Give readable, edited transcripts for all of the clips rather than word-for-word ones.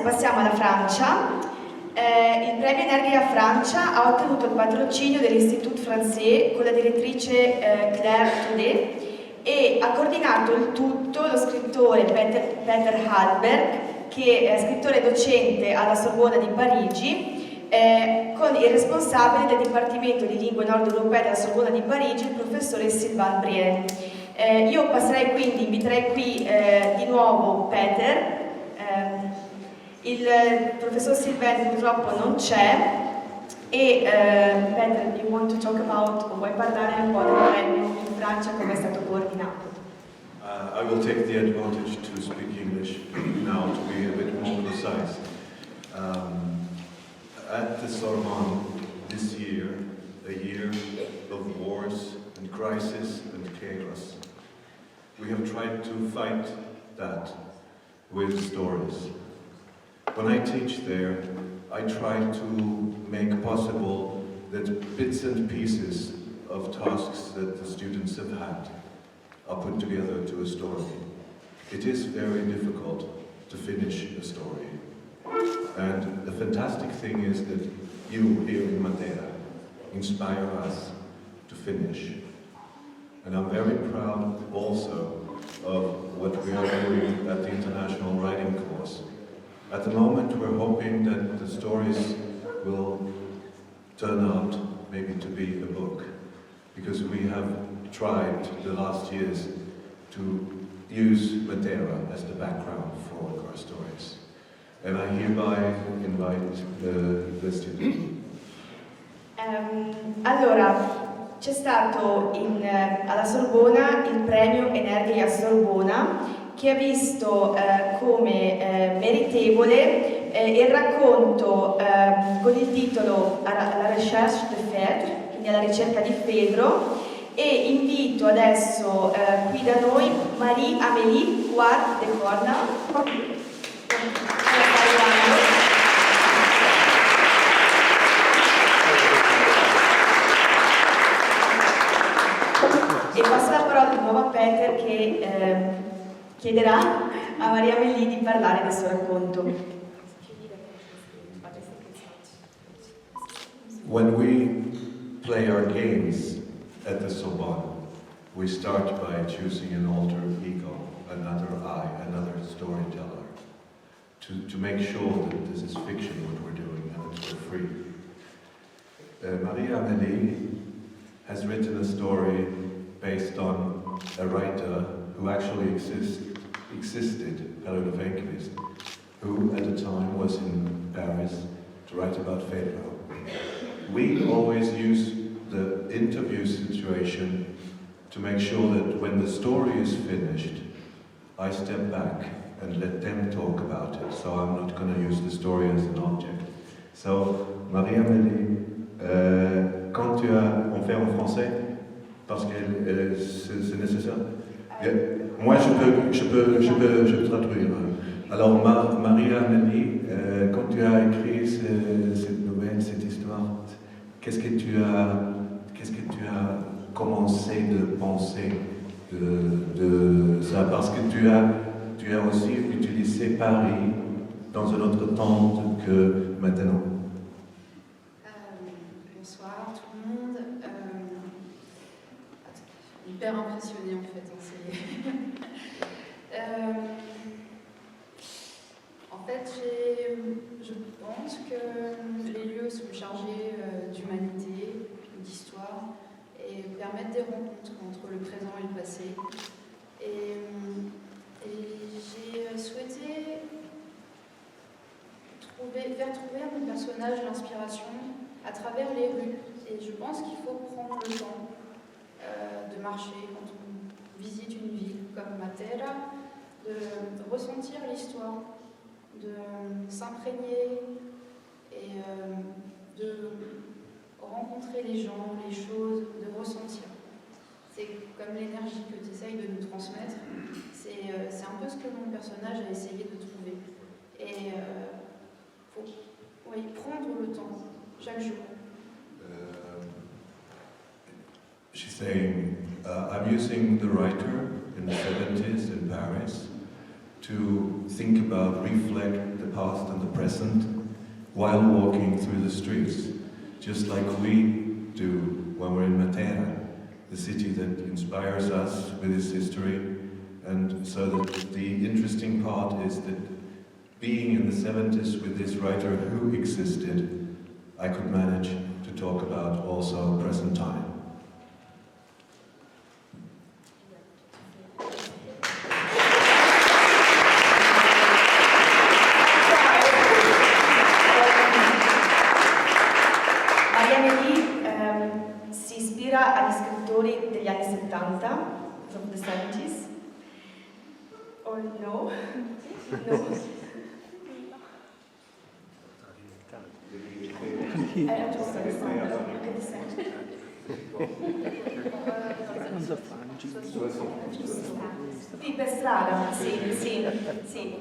passiamo alla Francia. Il Premio Energheia Francia ha ottenuto il patrocinio dell'Institut Français con la direttrice Claire Toudet e ha coordinato il tutto lo scrittore Peter Halberg, che è scrittore docente alla Sorbona di Parigi, con il responsabile del Dipartimento di Lingue Nord Europee della Sorbona di Parigi, il professore Sylvain Brien. Io passerei quindi, inviterei qui di nuovo Peter. Il professor Sylvain purtroppo non c'è e Peter, you want to talk about, vuoi parlare un po' del premio in Francia, come è stato coordinato? I will take the advantage to speak English now to be a bit more precise. At the Sorbonne this year, a year of wars and crisis and chaos, we have tried to fight that with stories. When I teach there, I try to make possible that bits and pieces of tasks that the students have had are put together to a story. It is very difficult to finish a story. And the fantastic thing is that you here in Matera inspire us to finish. And I'm very proud also of what we are doing at the International Writing Course. At the moment, we're hoping that the stories will turn out maybe to be a book, because we have tried the last years to use Matera as the background for our stories. And I hereby invite the student. Allora, c'è stato alla Sorbona il premio Energheia Sorbona, che ha visto come meritevole il racconto con il titolo La recherche de Phèdre, quindi alla ricerca di Fedro, e invito adesso qui da noi Marie-Amélie Guard de Corna. E passo la parola di nuovo a Peter che chiederà a Maria-Amélie di parlare del suo racconto. When we play our games at the Sorbonne, we start by choosing an alter ego, another I, another storyteller, to make sure that this is fiction what we're doing and that we're free. Maria-Amélie has written a story based on a writer who actually existed, Paolo Venquist, who at the time was in Paris to write about Fedro. We always use the interview situation to make sure that when the story is finished, I step back and let them talk about it. So I'm not going to use the story as an object. So, Marie-Amélie, quand tu as... On fait en français parce que c'est nécessaire. Moi, je peux traduire. Alors, Marie-Amélie, quand tu as écrit cette nouvelle, cette histoire, qu'est-ce que tu as commencé de penser de ça? Parce que tu as aussi utilisé Paris dans un autre temps que maintenant. Bonsoir tout le monde. Hyper impressionnée en fait. En fait, je pense que les lieux sont chargés d'humanité, d'histoire, et permettent des rencontres entre le présent et le passé. Et j'ai souhaité faire trouver à mon personnage l'inspiration à travers les rues. Et je pense qu'il faut prendre le temps de marcher quand on visite une ville comme Matera, de ressentir l'histoire, de s'imprégner et de rencontrer les gens, les choses, de ressentir. C'est comme l'énergie que tu essayes de nous transmettre. C'est un peu ce que mon personnage a essayé de trouver. Et faut prendre le temps, chaque jour. She's saying, I'm using the writer in the 70s in Paris to think about, reflect the past and the present while walking through the streets, just like we do when we're in Matera, the city that inspires us with its history. And so that the interesting part is that being in the 70s with this writer who existed, I could manage to talk about also present time. Si ispira agli scrittori degli anni 70, of the 70s, or no? No. Giusto, sì, per strada, sì.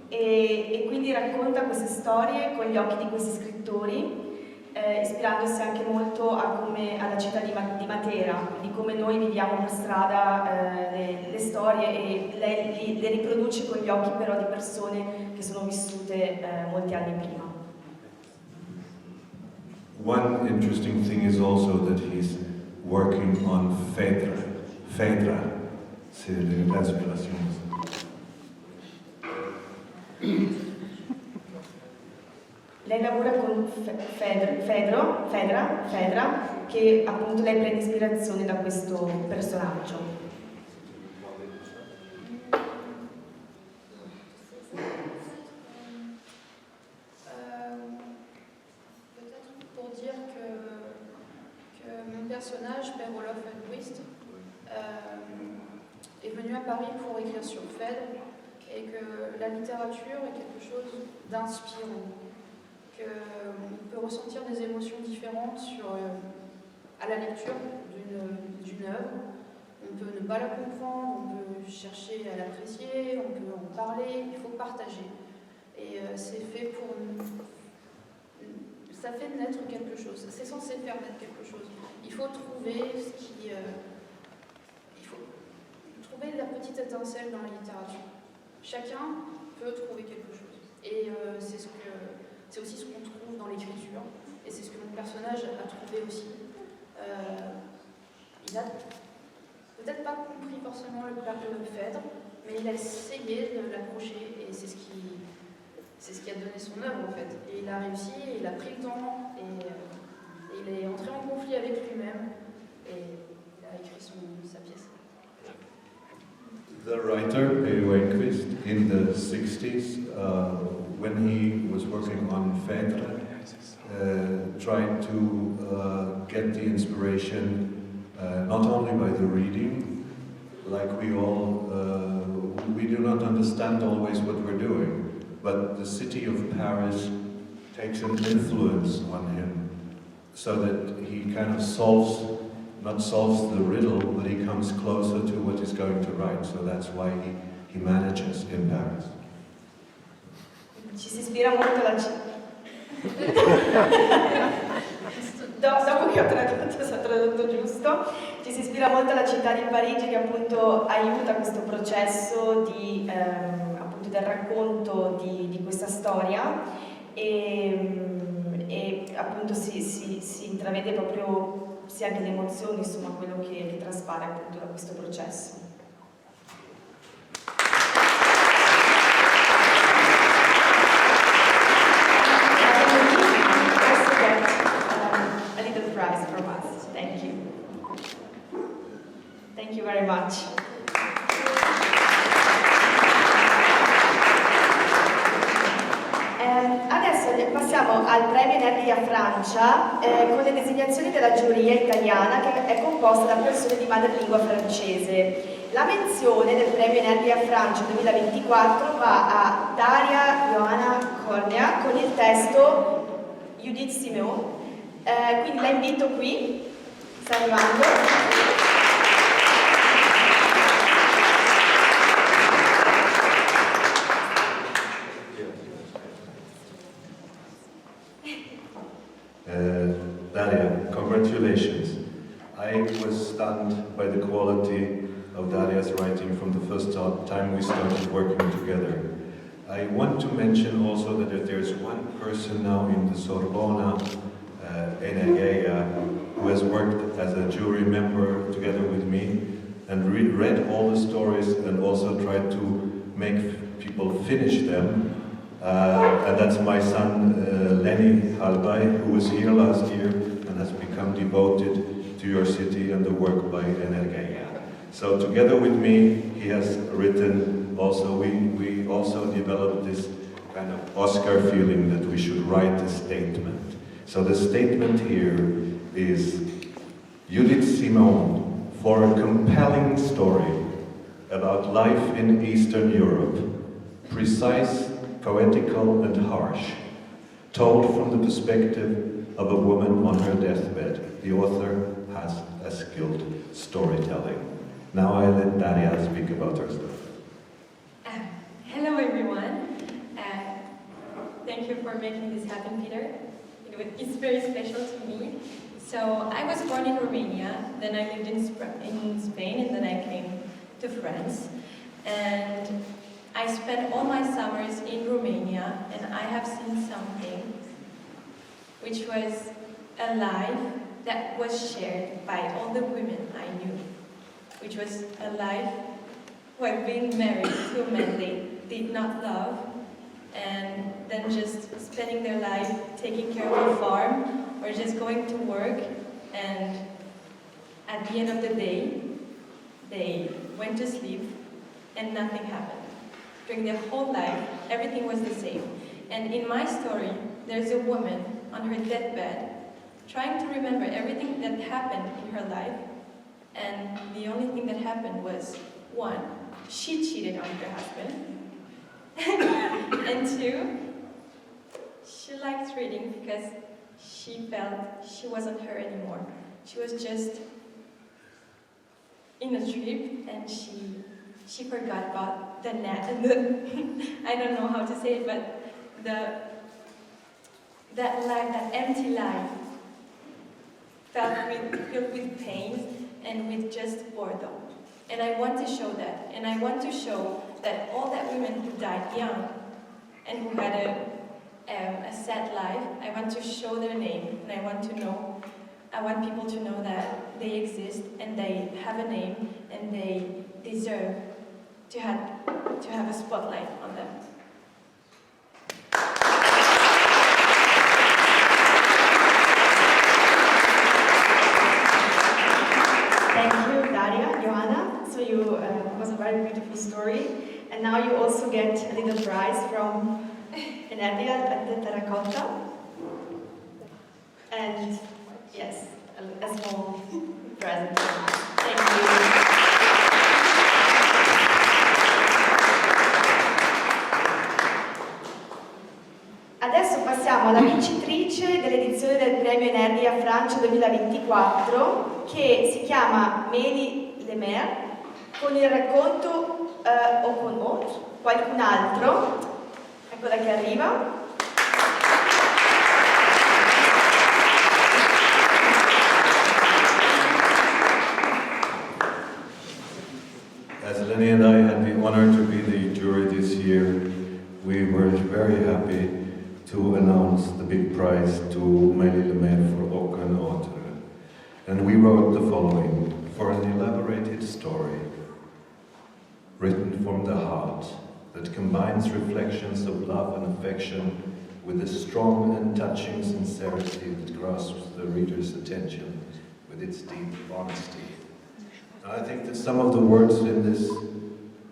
E quindi racconta queste storie con gli occhi di questi scrittori, ispirandosi anche molto alla città di Matera, di come noi viviamo per strada le storie, e lei le riproduce con gli occhi però di persone che sono vissute molti anni prima. One interesting thing is also that he's working on Fedra. Fedra, c'est l'inspiration. Lei lavora con Fedra, che appunto lei prende ispirazione da questo personaggio. Personnage, Père Olaf est venu à Paris pour écrire sur Phèdre, et que la littérature est quelque chose d'inspirant, qu'on peut ressentir des émotions différentes à la lecture d'une œuvre. On peut ne pas la comprendre, on peut chercher à l'apprécier, on peut en parler, il faut partager. Et c'est fait pour... Ça fait naître quelque chose, c'est censé faire naître quelque chose. Il faut trouver il faut trouver la petite étincelle dans la littérature. Chacun peut trouver quelque chose. Et c'est aussi ce qu'on trouve dans l'écriture. Et c'est ce que mon personnage a trouvé aussi. Il a peut-être pas compris forcément le Phèdre, mais il a essayé de l'approcher, et c'est ce qui a donné son œuvre en fait. Et il a réussi, et il a pris le temps, et il est entré en conflit avec lui-même, et il a écrit sa pièce. The writer, P.O. Enquist, in the 60s, when he was working on Phèdre, tried to get the inspiration not only by the reading, like we do not understand always what we're doing, but the city of Paris takes an influence on him, so that he kind of not solves the riddle, but he comes closer to what he's going to write. So that's why he manages in Paris. Ci si ispira molto alla dopo che ho tradotto giusto, ci si ispira molto alla città di Parigi, che appunto aiuta questo processo appunto del racconto di questa storia, e appunto si intravede proprio sia anche le emozioni, insomma, quello che traspare appunto da questo processo. A little prize from us. Thank you. Thank you very much. Adesso passiamo al Premio Energheia Francia con le designazioni della giuria italiana, che è composta da persone di madrelingua francese. La menzione del Premio Energheia Francia 2024 va a Daria Johanna Cornea con il testo Judith Simeon. Quindi la invito qui, sta arrivando. Daria, congratulations. I was stunned by the quality of about Daria's writing from the first time we started working together. I want to mention also that there's one person now in the Sorbona, Energheia, who has worked as a jury member together with me and read all the stories and also tried to make people finish them. And that's my son, Lenny Halbay, who was here last year and has become devoted to your city and the work by Energheia. So together with me, he has written also, we also developed this kind of Oscar feeling that we should write a statement. So the statement here is Judith Simon for a compelling story about life in Eastern Europe, precise, poetical and harsh, told from the perspective of a woman on her deathbed. The author has a skilled storytelling. Now I let Daria speak about her stuff. Hello everyone. Thank you for making this happen, Peter. It's very special to me. So I was born in Romania, then I lived in Spain, and then I came to France. And I spent all my summers in Romania, and I have seen something which was a life that was shared by all the women I knew, which was a life while being married to a man they did not love, and then just spending their life taking care of a farm or just going to work, and at the end of the day, they went to sleep and nothing happened. During their whole life, everything was the same. And in my story, there's a woman on her deathbed trying to remember everything that happened in her life, and the only thing that happened was, one, she cheated on her husband, and two, she liked reading because she felt she wasn't her anymore. She was just in a trip, and she forgot about the net and I don't know how to say it, but that life, that empty life, filled with pain and with just boredom. And I want to show that. And I want to show that all that women who died young and who had a sad life, I want to show their name, and I want people to know that they exist and they have a name and they deserve to have a spotlight on them. Thank you, Daria, Johanna. So it was a very beautiful story. And now you also get a little prize from Energheia at the Terracotta. And yes, a small present. Thank you. Adesso passiamo alla vincitrice dell'edizione del Premio Energheia Francia 2024, che si chiama Meli Lemaire, con il racconto O con autre, qualcun altro. Eccola che arriva. As Lenny and I had the honor to be the jury this year, we were very happy to announce the big prize to Meli Lemaire for Aucun Autre. And we wrote the following: for an elaborated story, written from the heart, that combines reflections of love and affection with a strong and touching sincerity that grasps the reader's attention with its deep honesty. And I think that some of the words in this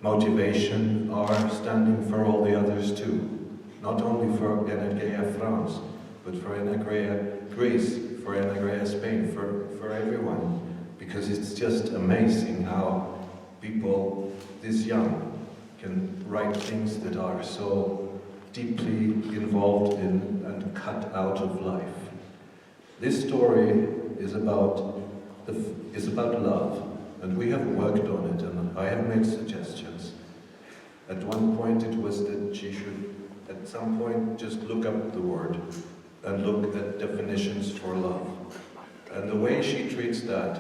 motivation are standing for all the others too. Not only for Energheia France, but for Energheia Greece, for Energheia Spain, for everyone. Because it's just amazing how people this young can write things that are so deeply involved in and cut out of life. This story is about love, and we have worked on it, and I have made suggestions. At one point it was that she should, at some point, just look up the word and look at definitions for love. And the way she treats that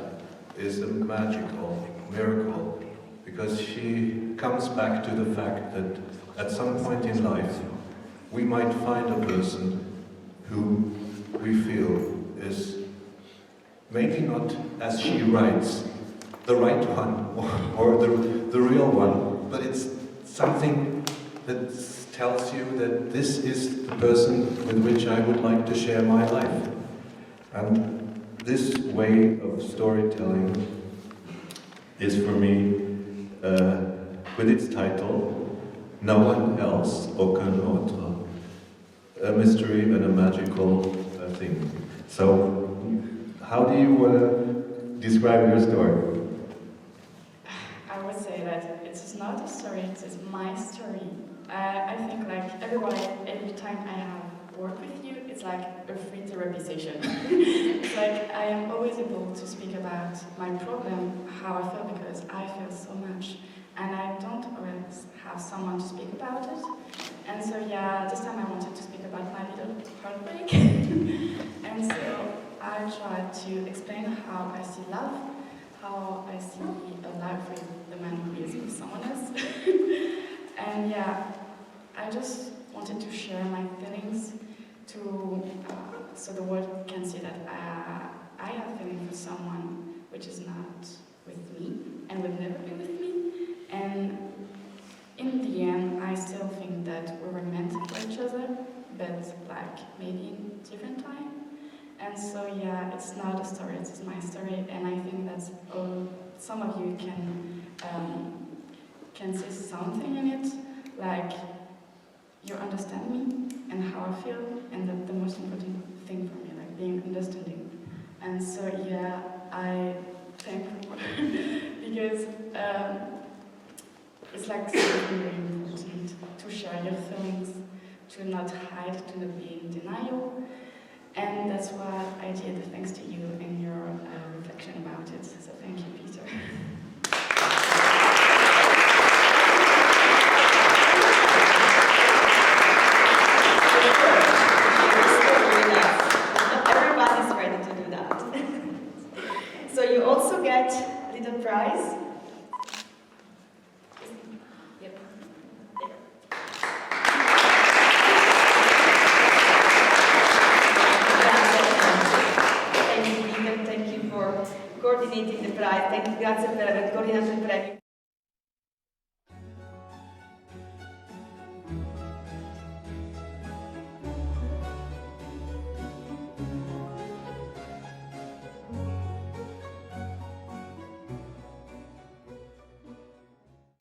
is a magical miracle because she comes back to the fact that at some point in life we might find a person who we feel is maybe not, as she writes, the right one or the real one, but it's something that tells you that this is the person with which I would like to share my life. And this way of storytelling is for me, with its title, No One Else, Aucun Autre, a mystery and a magical thing. So, how do you want to describe your story? I would say that it's not a story, it's my story. I think like every time I have worked with you, it's like a free therapy session. It's like I am always able to speak about my problem, how I feel, because I feel so much. And I don't always have someone to speak about it. And so yeah, this time I wanted to speak about my little heartbreak. And so I tried to explain how I see love, how I see a life with the man who is with someone else. And yeah, I just wanted to share my feelings so the world can see that I have feelings for someone which is not with me and will never be with me. And in the end, I still think that we were meant for each other, but like maybe in different time. And so yeah, it's not a story, it's my story, and I think that some of you can see something in it, like you understand me and how I feel, and that's the most important thing for me, like being understanding. And so yeah, I thank you because it's like something very important to share your feelings, to not hide, to not be in denial. And that's what I did, thanks to you and your reflection about it. So thank you, Peter. Everybody's ready to do that. So you also get a little prize. Yep. Thank you, Peter. Thank you for coordinating the prize. Grazie per aver coordinato il premio.